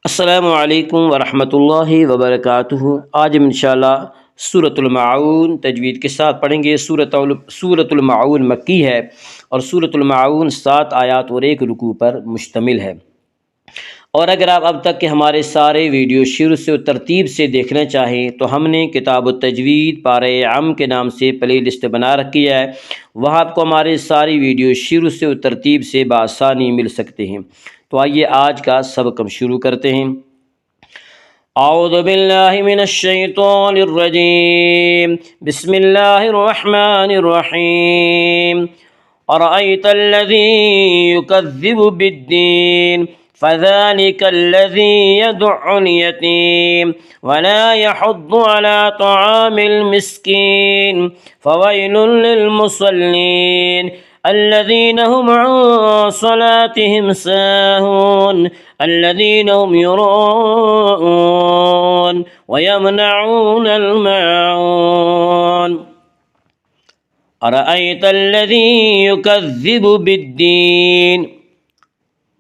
السلام علیکم ورحمۃ اللہ وبرکاتہ۔ آج ہم انشاءاللہ سورۃ المعون تجوید کے ساتھ پڑھیں گے۔ سورۃ المعون مکی ہے اور سورۃ المعون 7 آیات اور 1 رکوع پر مشتمل ہے۔ اور اگر آپ اب تک کے ہمارے سارے ویڈیو شروع سے ترتیب سے دیکھنا چاہیں تو ہم نے کتاب التجوید پارہ عام کے نام سے پلے لسٹ بنا رکھی ہے، وہاں آپ کو ہمارے ساری ویڈیو شروع سے ترتیب سے بآسانی مل سکتے ہیں۔ تو آئیے آج کا سبق ہم شروع کرتے ہیں۔ اعوذ باللہ من الشیطان الرجیم، بسم اللہ الرحمن الرحیم۔ ارأیت الذی یکذب بالدین فذلک الذی یدع الیتیم ولا یحض علی طعام المسکین فویل للمصلین الذين هم عن صلاتهم ساهون الذين هم يراءون ويمنعون الماعون أرأيت الذي يكذب بالدين۔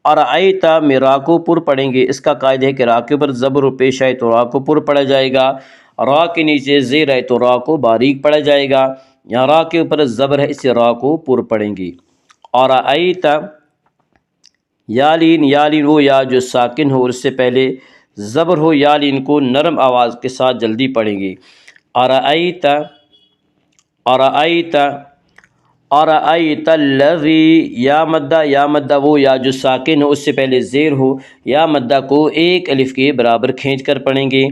ارأیت میں را کو پر پڑھیں گے، اس کا قاعدہ ہے کہ را کے اوپر زبر پیش آئے تو را کو پر پڑھا جائے گا، را کے نیچے زیر آئے تو را کو باریک پڑھا جائے گا۔ یہاں را کے اوپر زبر ہے، اس را کو پر پڑھیں گی۔ اور ارأیت یالین وہ یا جو ساکن ہو اور اس سے پہلے زبر ہو، یالین کو نرم آواز کے ساتھ جلدی پڑھیں گی۔ ارأیت الذی یا مدہ وہ یا جو ساکن ہو اس سے پہلے زیر ہو، یا مدہ کو ایک الف کے برابر کھینچ کر پڑھیں گے۔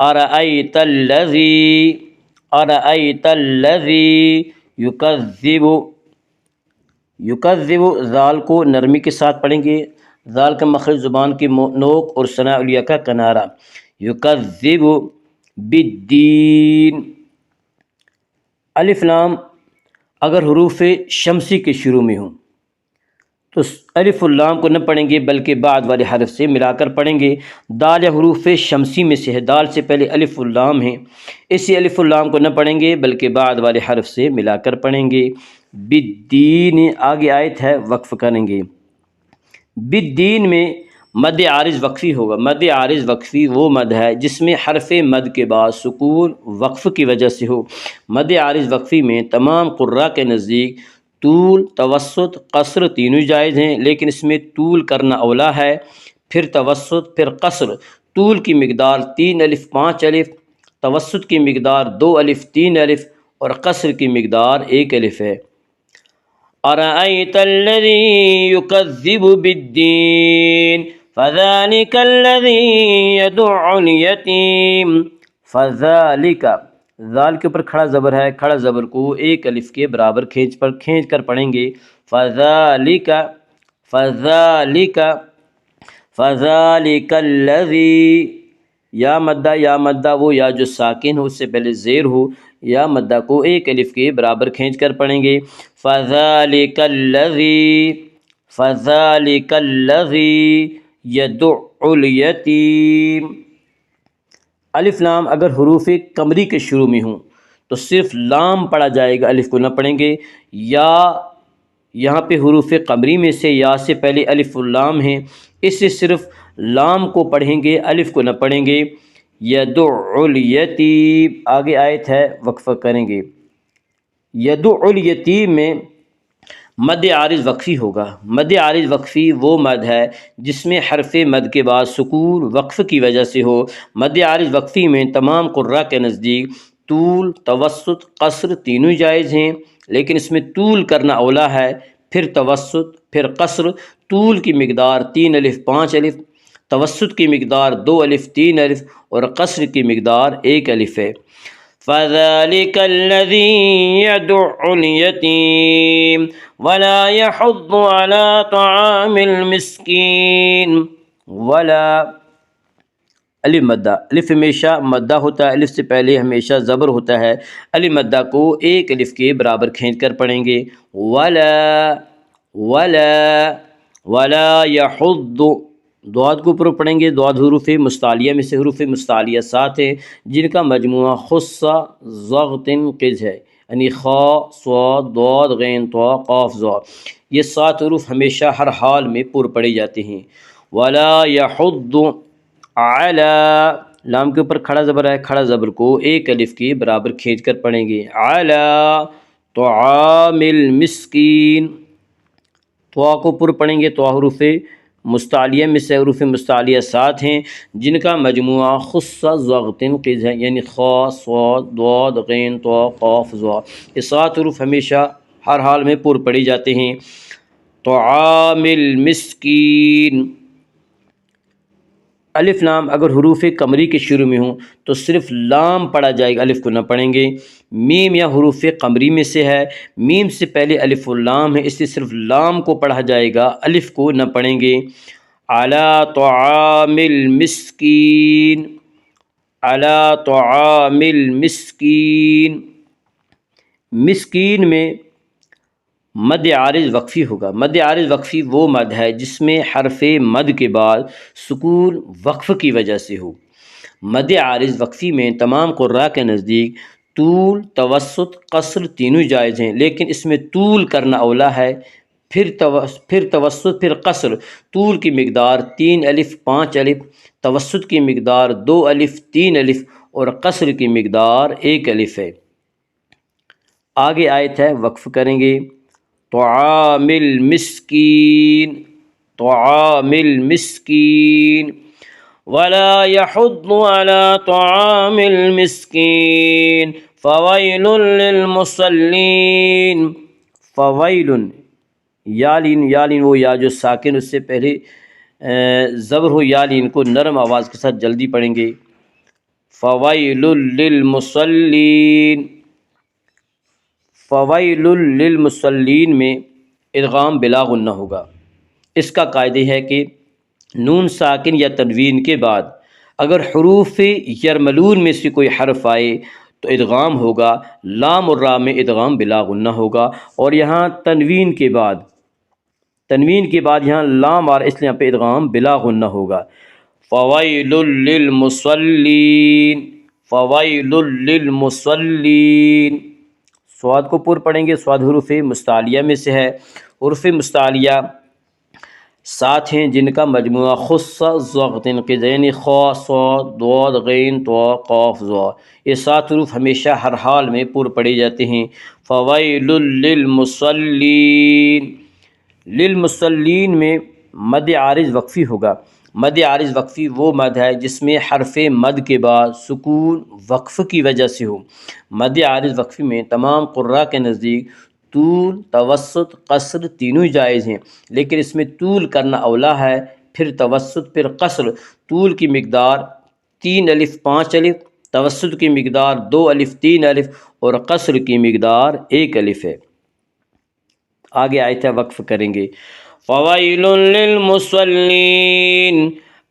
ارأیت الذی یکذب ذال کو نرمی کے ساتھ پڑھیں گے، ذال کا مخرج زبان کی نوک اور ثنا علیہ کا کنارہ۔ یکذب بالدین، الف لام اگر حروف شمسی کے شروع میں ہوں تو الف اللام کو نہ پڑھیں گے بلکہ بعد والے حرف سے ملا کر پڑھیں گے۔ دال یا حروف شمسی میں سے ہے، دال سے پہلے الف اللام ہے، اسی الف اللام کو نہ پڑھیں گے بلکہ بعد والے حرف سے ملا کر پڑھیں گے۔ بالدین آگے آیت ہے، وقف کریں گے۔ بالدین میں مد عارض وقفی ہوگا۔ مد عارض وقفی وہ مد ہے جس میں حرف مد کے بعد سکون وقف کی وجہ سے ہو۔ مد عارض وقفی میں تمام قراء کے نزدیک طول، توسط، قصر تینوں جائز ہیں، لیکن اس میں طول کرنا اولا ہے، پھر توسط، پھر قصر۔ طول کی مقدار 3 الف 5 الف، توسط کی مقدار 2 الف 3 الف اور قصر کی مقدار 1 الف ہے۔ ارأیت الذی یکذب بالدین فذلک الذی یدع الیتیم۔ فذلک، ذال کے اوپر کھڑا زبر ہے، کھڑا زبر کو 1 الف کے برابر کھینچ کر پڑھیں گے۔ فذلک الذی، یا مدہ وہ یا جو ساکن ہو اس سے پہلے زیر ہو، یا مدہ کو 1 الف کے برابر کھینچ کر پڑھیں گے۔ فذلک الذی یدع الیتیم۔ الف لام اگر حروف قمری کے شروع میں ہوں تو صرف لام پڑھا جائے گا، الف کو نہ پڑھیں گے۔ یا یہاں پہ حروف قمری میں سے یا سے پہلے الف اللام ہیں، اس سے صرف لام کو پڑھیں گے، الف کو نہ پڑھیں گے۔ یدع الیتیم آگے آیت ہے، وقفہ کریں گے۔ یدع الیتیم میں مد عارض وقفی ہوگا۔ مد عارض وقفی وہ مد ہے جس میں حرف مد کے بعد سکون وقف کی وجہ سے ہو۔ مد عارض وقفی میں تمام قراء کے نزدیک طول، توسط، قصر تینوں جائز ہیں، لیکن اس میں طول کرنا اولا ہے، پھر توسط، پھر قصر۔ طول کی مقدار 3 الف 5 الف، توسط کی مقدار 2 الف 3 الف اور قصر کی مقدار 1 الف ہے۔ فذلک الذی یدع الیتیم ولا یحض علی طعام المسکین۔ ولا الف مدہ، الف ہمیشہ مدہ ہوتا ہے، الف سے پہلے ہمیشہ زبر ہوتا ہے، الف مدہ کو 1 الف کے برابر کھینچ کر پڑھیں گے۔ ولا یحض، دعات کو اوپر پڑھیں گے۔ دعات حروف مستعلیہ میں سے حروف مستعلیہ 7 ہیں جن کا مجموعہ خص ضغط قز ہے، یعنی خا، صاد، ضاد، غین، طا، قاف، ظا۔ یہ 7 حروف ہمیشہ ہر حال میں پر پڑے جاتے ہیں۔ ولا یحض، علی لام کے اوپر کھڑا زبر ہے، کھڑا زبر کو ایک الف کے برابر کھینچ کر پڑھیں گے، علی طعام المسکین، طوا کو پر پڑھیں گے، طوا حروف مستعلیہ میں سے حروف مستعلیہ 7 ہیں جن کا مجموعہ خص ضغطن قز ہے، یعنی خا صاد ضاد غین طا قاف ظا، یہ 7 حروف ہمیشہ ہر حال میں پر پڑھی جاتے ہیں۔ طعام المسکین، الف لام اگر حروف قمری کے شروع میں ہوں تو صرف لام پڑھا جائے گا، الف کو نہ پڑھیں گے۔ میم یا حروف قمری میں سے ہے، میم سے پہلے الف و لام ہے، اس لیے صرف لام کو پڑھا جائے گا، الف کو نہ پڑھیں گے۔ علی طعام المسکین، علی طعام المسکین، مسکین میں مد عارض وقفی ہوگا۔ مد عارض وقفی وہ مد ہے جس میں حرف مد کے بعد سکون وقف کی وجہ سے ہو۔ مد عارض وقفی میں تمام قراء کے نزدیک طول، توسط، قصر تینوں جائز ہیں، لیکن اس میں طول کرنا اولا ہے، پھر توسط، پھر قصر۔ طول کی مقدار 3 الف 5 الف، توسط کی مقدار 2 الف 3 الف اور قصر کی مقدار 1 الف ہے۔ آگے آیت ہے، وقف کریں گے، طعام المسکین، طعام المسکین، ولا يحض على طعام المسکین فویل للمصلین، فویل یالین وہ یا جو ساکن اس سے پہلے زبر ہو، یالین کو نرم آواز کے ساتھ جلدی پڑھیں گے، فویل للمصلین، فویل للمصلین میں ادغام بلا غنہ ہوگا۔ اس کا قاعدہ ہے کہ نون ساکن یا تنوین کے بعد اگر حروف یرملون میں سے کوئی حرف آئے تو ادغام ہوگا، لام اور را میں ادغام بلا غنہ ہوگا، اور یہاں تنوین کے بعد یہاں لام آ رہا ہے، اس لیے یہاں پہ ادغام بلا غنہ ہوگا۔ فویل للمصلین، فویل للمصلین، صاد کو پر پڑھیں گے، صاد حروف مستعلیہ میں سے ہے، حروف مستعلیہ 7 ہیں جن کا مجموعہ خص ضغطن قز، یعنی خا صاد ضاد غین طا قاف ظا، یہ 7 حروف ہمیشہ ہر حال میں پر پڑھے جاتے ہیں۔ فویل للمصلین، للمصلین میں مد عارض وقفی ہوگا۔ مد عارض وقفی وہ مد ہے جس میں حرف مد کے بعد سکون وقف کی وجہ سے ہو۔ مد عارض وقفی میں تمام قراء کے نزدیک طول، توسط، قصر تینوں جائز ہیں، لیکن اس میں طول کرنا اولا ہے، پھر توسط، پھر قصر۔ طول کی مقدار 3 الف 5 الف، توسط کی مقدار 2 الف 3 الف اور قصر کی مقدار 1 الف ہے۔ آگے آیت ہے، وقف کریں گے، فویل للمصلین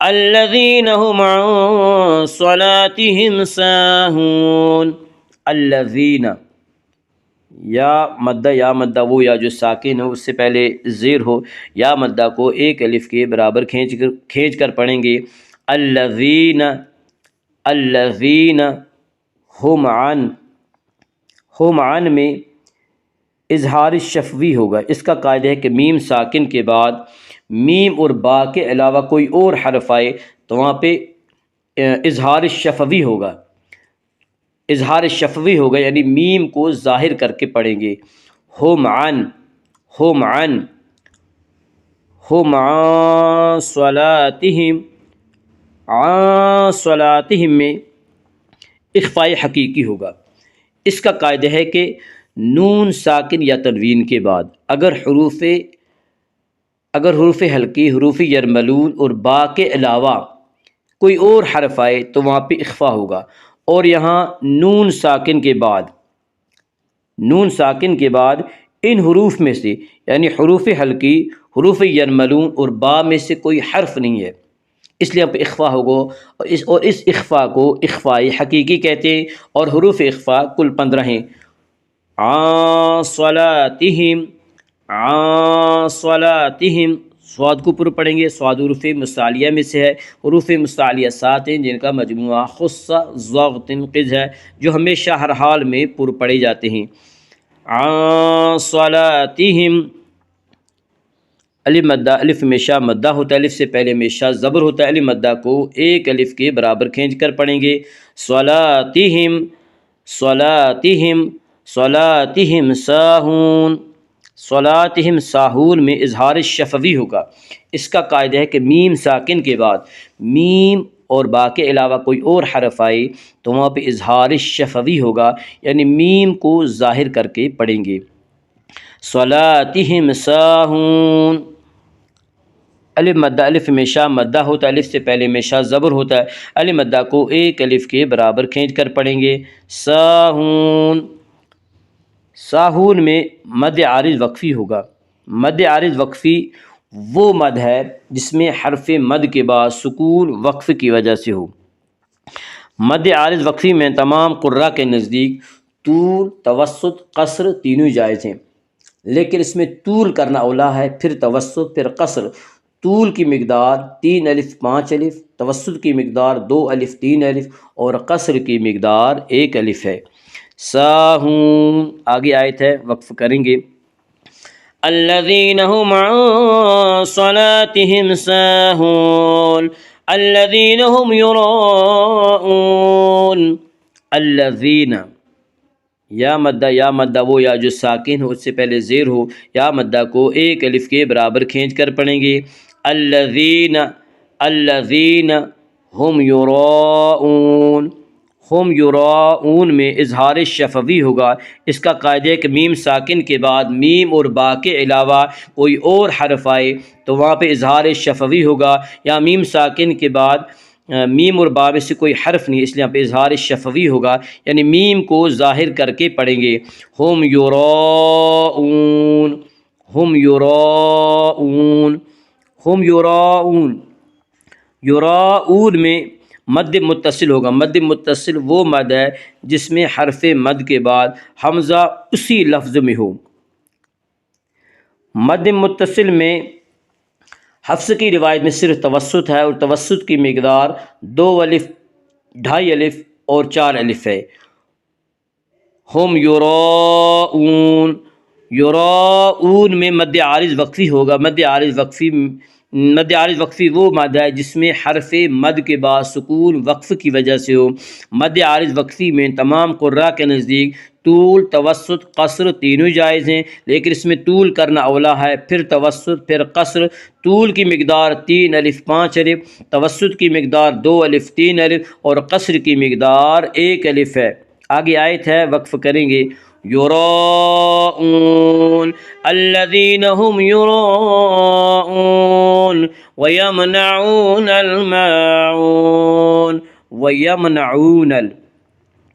الذین هم عن صلاتهم ساہون، الذین یا مدہ وہ یا جو ساکن ہو اس سے پہلے زیر ہو، یا مدہ کو 1 الف کے برابر کھینچ کر پڑھیں گے، الذین، الذین ہم عن میں اظہار شفوی ہوگا۔ اس کا قاعدہ ہے کہ میم ساکن کے بعد میم اور با کے علاوہ کوئی اور حرف آئے تو وہاں پہ اظہار شفوی ہوگا، اظہار شفوی ہوگا، یعنی میم کو ظاہر کر کے پڑھیں گے۔ ہم عن، ہم عن، ہم عن صلاتہم، عن صلاتہم میں اخفاء حقیقی ہوگا۔ اس کا قاعدہ ہے کہ نون ساکن یا تنوین کے بعد اگر حروف حلقی، حروف یرملون اور با کے علاوہ کوئی اور حرف آئے تو وہاں پہ اخفاء ہوگا، اور یہاں نون ساکن کے بعد ان حروف میں سے یعنی حروف حلقی، حروف یرملون اور با میں سے کوئی حرف نہیں ہے، اس لیے اب اخفاء ہوگا، اور اس اخفاء کو اخفاء حقیقی کہتے ہیں، اور حروف اخفاء کل 15 ہیں۔ عن صلاتہم، عن صلاتہم، صاد کو پر پڑھیں گے، صاد حروف مستعلیہ میں سے ہے، حروف مستعلیہ 7 ہیں جن کا مجموعہ خص ضغطن قز ہے، جو ہمیشہ ہر حال میں پر پڑھے جاتے ہیں۔ عن صلاتہم، الف مدہ، الف ہمیشہ مدہ ہوتا ہے، الف سے پہلے ہمیشہ زبر ہوتا ہے، الف مدہ کو ایک الف کے برابر کھینچ کر پڑھیں گے۔ صلاتہم، صلاتہم، صلاتہم ساہون، صلاتہم ساہون میں اظہار شفوی ہوگا۔ اس کا قاعدہ ہے کہ میم ساکن کے بعد میم اور با کے علاوہ کوئی اور حرف آئے تو وہاں پہ اظہار شفوی ہوگا، یعنی میم کو ظاہر کر کے پڑھیں گے۔ صلاتہم ساہون، الف مدہ، الف ہمیشہ مدہ ہوتا ہے، الف سے پہلے ہمیشہ زبر ہوتا ہے، الف مدہ کو ایک الف کے برابر کھینچ کر پڑھیں گے۔ ساہون، ساہون میں مد عارض وقفی ہوگا۔ مد عارض وقفی وہ مد ہے جس میں حرف مد کے بعد سکون وقف کی وجہ سے ہو۔ مد عارض وقفی میں تمام قراء کے نزدیک طول، توسط، قصر تینوں جائز ہیں، لیکن اس میں طول کرنا اولا ہے، پھر توسط، پھر قصر۔ طول کی مقدار 3 الف 5 الف، توسط کی مقدار 2 الف 3 الف اور قصر کی مقدار 1 الف ہے۔ ساہون، آگے آیت ہے، وقف کریں گے۔ الذین هم عن صلاتهم ساہون الذین هم یراؤون، الذین یا مدہ وہ یا جو ساکن ہو، اس سے پہلے زیر ہو، یا مدہ کو ایک الف کے برابر کھینچ کر پڑھیں گے۔ الذین، الذین ہم یراؤون، ہم یراؤون میں اظہار شفوی ہوگا۔ اس کا قاعدہ ہے کہ میم ساکن کے بعد میم اور با کے علاوہ کوئی اور حرف آئے تو وہاں پہ اظہار شفوی ہوگا، یا میم ساکن کے بعد میم اور با میں سے کوئی حرف نہیں، اس لیے یہاں پہ اظہار شفوی ہوگا، یعنی میم کو ظاہر کر کے پڑھیں گے۔ ہم یراؤون، ہم یراؤون، ہم یراؤون، یراؤون میں مد متصل ہوگا۔ مد متصل وہ مد ہے جس میں حرف مد کے بعد حمزہ اسی لفظ میں ہو۔ مد متصل میں حفص کی روایت میں صرف توسط ہے، اور توسط کی مقدار 2 الف 2.5 الف اور 4 الف ہے۔ ہم یراؤون، یراؤون میں مد عارض وقفی ہوگا۔ مد عارض وقفی وہ مد ہے جس میں حرف مد کے بعد سکون وقف کی وجہ سے ہو۔ مد عارض وقفی میں تمام قراء کے نزدیک طول، توسط، قصر تینوں جائز ہیں، لیکن اس میں طول کرنا اولا ہے، پھر توسط، پھر قصر۔ طول کی مقدار 3 الف 5 الف، توسط کی مقدار 2 الف 3 الف اور قصر کی مقدار 1 الف ہے۔ آگے آیت ہے، وقف کریں گے۔ یراؤون الذین هم یراؤون ویمنعون الماعون،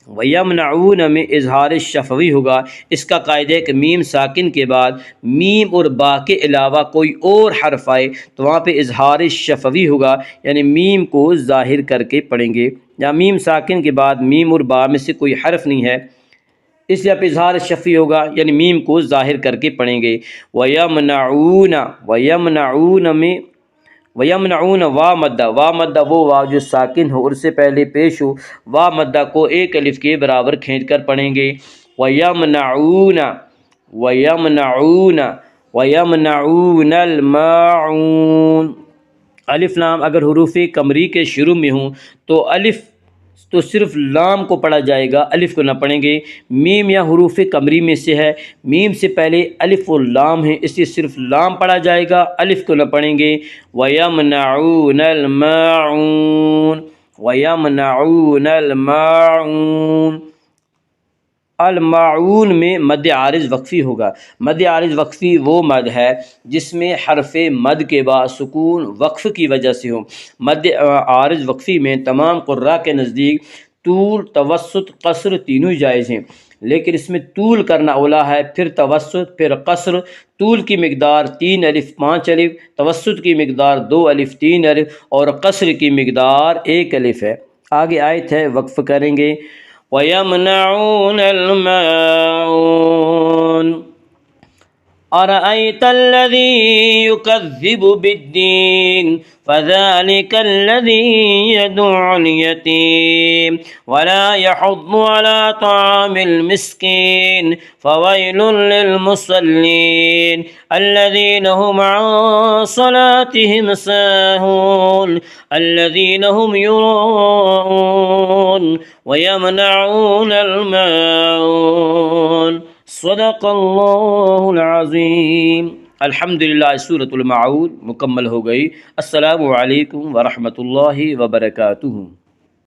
ویمنعون میں اظہار شفوی ہوگا۔ اس کا قاعدہ ہے کہ میم ساکن کے بعد میم اور با کے علاوہ کوئی اور حرف آئے تو وہاں پہ اظہار شفوی ہوگا، یعنی میم کو ظاہر کر کے پڑھیں گے۔ یا میم ساکن کے بعد میم اور با میں سے کوئی حرف نہیں ہے، اس لیے پہ اظہار شفوی ہوگا، یعنی میم کو ظاہر کر کے پڑھیں گے۔ ویمنعون، ویمنعون میں ویمنعون وا مدہ وہ واو جو ساکن ہو اور اس سے پہلے پیش ہو، وا مدہ کو ایک الف کے برابر کھینچ کر پڑھیں گے۔ ویمنعون، ویمنعون، ویمنعون الماعون۔ الف لام اگر حروف قمری کے شروع میں ہوں تو صرف لام کو پڑھا جائے گا، الف کو نہ پڑھیں گے۔ میم یا حروف قمری میں سے ہے، میم سے پہلے الف و لام ہے، اس لیے صرف لام پڑھا جائے گا، الف کو نہ پڑھیں گے۔ وَيَمْنَعُونَ الْمَاعُونَ، وَيَمْنَعُونَ الْمَاعُونَ۔ الماعون میں مد عارض وقفی ہوگا۔ مد عارض وقفی وہ مد ہے جس میں حرف مد کے بعد سکون وقف کی وجہ سے ہو۔ مد عارض وقفی میں تمام قراء کے نزدیک طول، توسط، قصر تینوں جائز ہیں، لیکن اس میں طول کرنا اولا ہے، پھر توسط، پھر قصر۔ طول کی مقدار 3 الف 5 الف، توسط کی مقدار 2 الف 3 الف اور قصر کی مقدار 1 الف ہے۔ آگے آیت ہے، وقف کریں گے۔ وَيَمْنَعُونَ الْمَاعُونَ، أرأيت الذي يكذب بالدين فذلك الذي يدع اليتيم ولا يحض على طعام المسكين فويل للمصلين الذين هم عن صلاتهم ساهون الذين هم يراءون ويمنعون الماعون صدق اللہ العظیم۔ الحمدللہ سورۃ المعون مکمل ہو گئی۔ السلام علیکم ورحمۃ اللہ وبرکاتہ۔